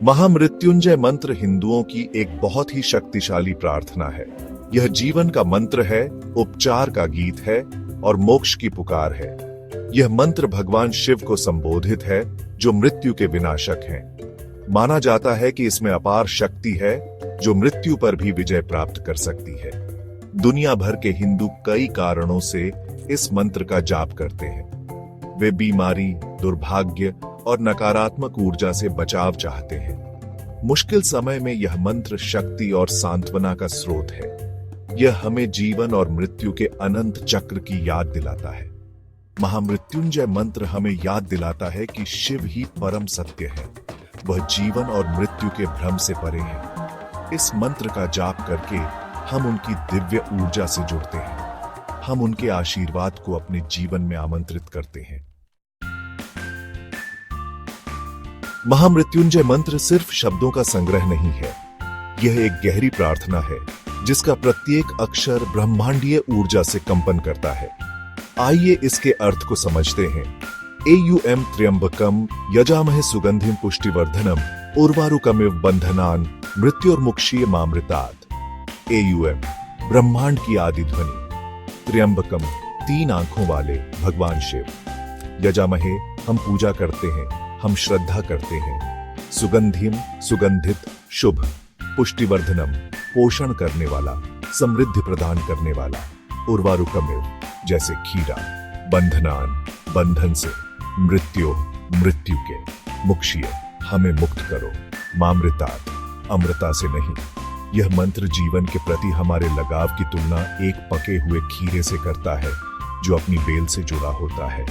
महामृत्युंजय मंत्र हिंदुओं की एक बहुत ही शक्तिशाली प्रार्थना है। यह जीवन का मंत्र है, उपचार का गीत है और मोक्ष की पुकार है। यह मंत्र भगवान शिव को संबोधित है, जो मृत्यु के विनाशक हैं। माना जाता है कि इसमें अपार शक्ति है, जो मृत्यु पर भी विजय प्राप्त कर सकती है। दुनिया भर के हिंदू कई कारणों से इस मंत्र का जाप करते हैं। वे बीमारी, दुर्भाग्य और नकारात्मक ऊर्जा से बचाव चाहते हैं। मुश्किल समय में यह मंत्र शक्ति और सांत्वना का स्रोत है। यह हमें जीवन और मृत्यु के अनंत चक्र की याद दिलाता है। महामृत्युंजय मंत्र हमें याद दिलाता है कि शिव ही परम सत्य है। वह जीवन और मृत्यु के भ्रम से परे है। इस मंत्र का जाप करके हम उनकी दिव्य ऊर्जा से जुड़ते हैं। हम उनके आशीर्वाद को अपने जीवन में आमंत्रित करते हैं। महामृत्युंजय मंत्र सिर्फ शब्दों का संग्रह नहीं है। यह एक गहरी प्रार्थना है, जिसका प्रत्येक अक्षर ब्रह्मांडीय ऊर्जा से कंपन करता है। आइए इसके अर्थ को समझते हैं। एयुएम त्र्यंबकम यजामहे सुगंधिम पुष्टिवर्धनम उर्वारुकमिव बंधनान मृत्युर्मुक्षीय मामृतात्। एयुएम ब्रह्मांड की आदि ध्वनि, त्र्यंबकम 3 आंखों वाले भगवान शिव, यजामहे हम पूजा करते हैं, हम श्रद्धा करते हैं, सुगंधिम सुगंधित शुभ, पुष्टिवर्धनम पोषण करने वाला, समृद्धि प्रदान करने वाला, उर्वारुकमिव जैसे खीरा, बंधनान बंधन से, मृत्यु के, मुक्षीय हमें मुक्त करो, मामृतात् अमृता से नहीं। यह मंत्र जीवन के प्रति हमारे लगाव की तुलना एक पके हुए खीरे से करता है, जो अपनी बेल से जुड़ा होता है।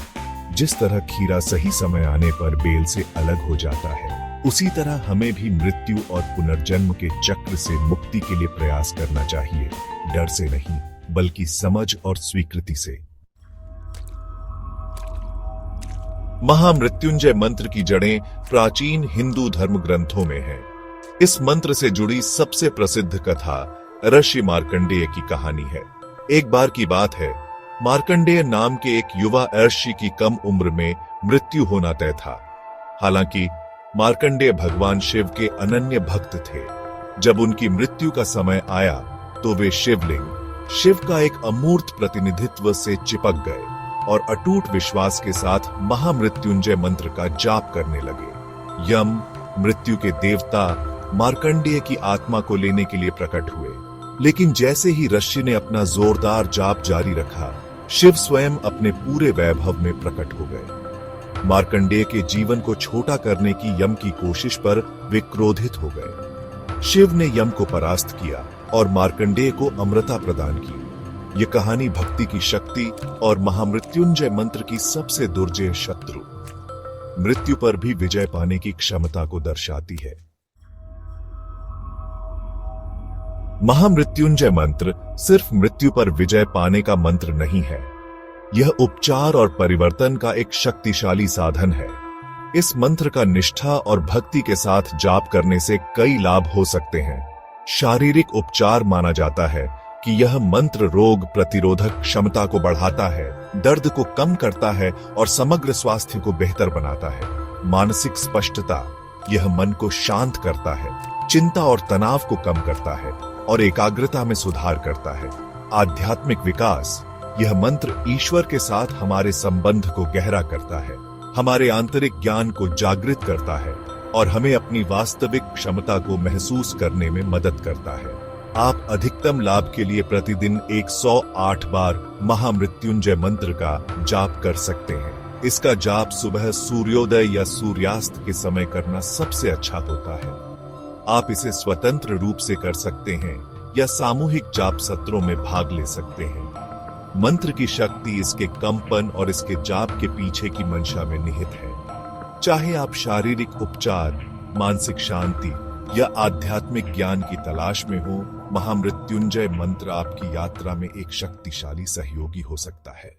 जिस तरह खीरा सही समय आने पर बेल से अलग हो जाता है, उसी तरह हमें भी मृत्यु और पुनर्जन्म के चक्र से मुक्ति के लिए प्रयास करना चाहिए, डर से नहीं बल्कि समझ और स्वीकृति से। महामृत्युंजय मंत्र की जड़ें प्राचीन हिंदू धर्म ग्रंथों में हैं। इस मंत्र से जुड़ी सबसे प्रसिद्ध कथा ऋषि मार्कंडेय की कहानी है। एक बार की बात है, मार्कंडेय नाम के एक युवा ऋषि की कम उम्र में मृत्यु होना तय था। हालांकि मार्कंडेय भगवान शिव के अनन्य भक्त थे। जब उनकी मृत्यु का समय आया तो वे शिवलिंग, शिव का एक अमूर्त प्रतिनिधित्व से चिपक गए और अटूट विश्वास के साथ महामृत्युंजय मंत्र का जाप करने लगे। यम, मृत्यु के देवता, मार्कंडेय की आत्मा को लेने के लिए प्रकट हुए। लेकिन जैसे ही ऋषि ने अपना जोरदार जाप जारी रखा, शिव स्वयं अपने पूरे वैभव में प्रकट हो गए। मार्कंडेय के जीवन को छोटा करने की यम की कोशिश पर वे क्रोधित हो गए। शिव ने यम को परास्त किया और मार्कंडेय को अमृता प्रदान की। यह कहानी भक्ति की शक्ति और महामृत्युंजय मंत्र की सबसे दुर्जय शत्रु, मृत्यु पर भी विजय पाने की क्षमता को दर्शाती है। महामृत्युंजय मंत्र सिर्फ मृत्यु पर विजय पाने का मंत्र नहीं है। यह उपचार और परिवर्तन का एक शक्तिशाली साधन है। इस मंत्र का निष्ठा और भक्ति के साथ जाप करने से कई लाभ हो सकते हैं। शारीरिक उपचार माना जाता है कि यह मंत्र रोग प्रतिरोधक क्षमता को बढ़ाता है, दर्द को कम करता है और समग्र स्वास्थ्य को बेहतर बनाता है। मानसिक स्पष्टता, यह मन को शांत करता है, चिंता और तनाव को कम करता है और एकाग्रता में सुधार करता है। आध्यात्मिक विकास, यह मंत्र ईश्वर के साथ हमारे संबंध को गहरा करता है, हमारे आंतरिक ज्ञान को जागृत करता है और हमें अपनी वास्तविक क्षमता को महसूस करने में मदद करता है। आप अधिकतम लाभ के लिए प्रतिदिन 108 बार महामृत्युंजय मंत्र का जाप कर सकते हैं। इसका जाप सुबह सूर्योदय या सूर्यास्त के समय करना सबसे अच्छा होता है। आप इसे स्वतंत्र रूप से कर सकते हैं या सामूहिक जाप सत्रों में भाग ले सकते हैं। मंत्र की शक्ति इसके कंपन और इसके जाप के पीछे की मंशा में निहित है। चाहे आप शारीरिक उपचार, मानसिक शांति या आध्यात्मिक ज्ञान की तलाश में हो, महामृत्युंजय मंत्र आपकी यात्रा में एक शक्तिशाली सहयोगी हो सकता है।